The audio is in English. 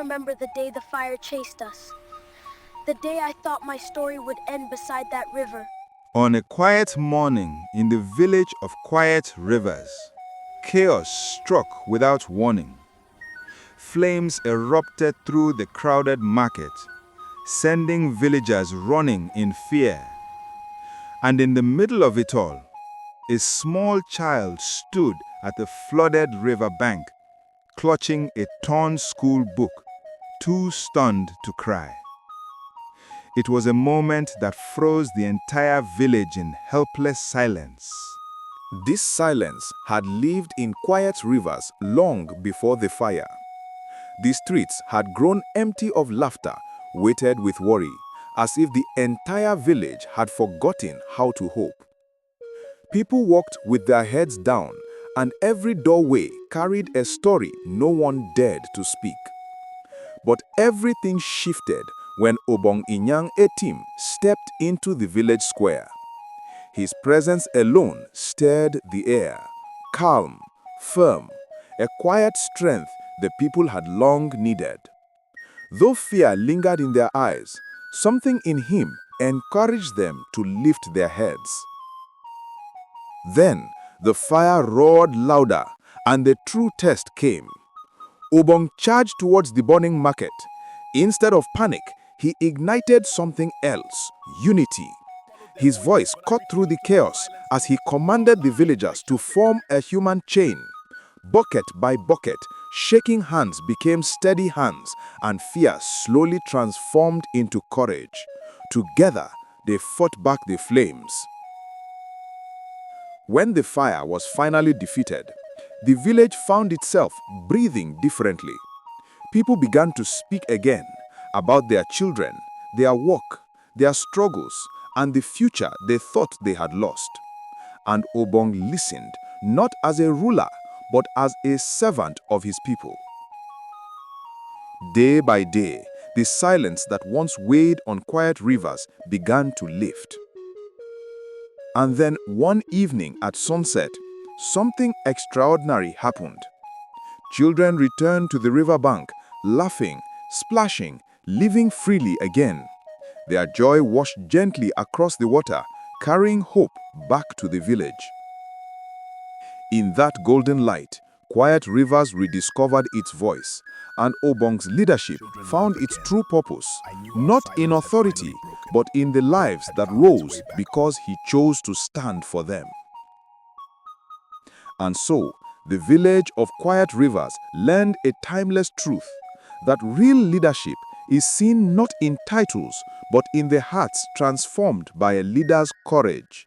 remember the day the fire chased us. The day I thought my story would end beside that river. On a quiet morning in the village of Quiet Rivers, chaos struck without warning. Flames erupted through the crowded market, sending villagers running in fear. And in the middle of it all, a small child stood at the flooded riverbank, clutching a torn school book, too stunned to cry. It was a moment that froze the entire village in helpless silence. This silence had lived in Quiet Rivers long before the fire. The streets had grown empty of laughter, weighted with worry, as if the entire village had forgotten how to hope. People walked with their heads down, and every doorway carried a story no one dared to speak. But everything shifted when Obong Inyang Etim stepped into the village square. His presence alone stirred the air, calm, firm, a quiet strength the people had long needed. Though fear lingered in their eyes, something in him encouraged them to lift their heads. Then the fire roared louder, and the true test came. Obong charged towards the burning market. Instead of panic, he ignited something else: unity. His voice cut through the chaos as he commanded the villagers to form a human chain. Bucket by bucket, shaking hands became steady hands, and fear slowly transformed into courage. Together, they fought back the flames. When the fire was finally defeated, the village found itself breathing differently. People began to speak again about their children, their work, their struggles, and the future they thought they had lost. And Obong listened, not as a ruler, but as a servant of his people. Day by day, the silence that once weighed on Quiet Rivers began to lift. And then one evening at sunset, something extraordinary happened. Children returned to the riverbank, laughing, splashing, living freely again. Their joy washed gently across the water, carrying hope back to the village. In that golden light, Quiet Rivers rediscovered its voice, and Obong's leadership found its true purpose, not in authority, but in the lives that rose because he chose to stand for them. And so, the village of Quiet Rivers learned a timeless truth, that real leadership is seen not in titles, but in the hearts transformed by a leader's courage.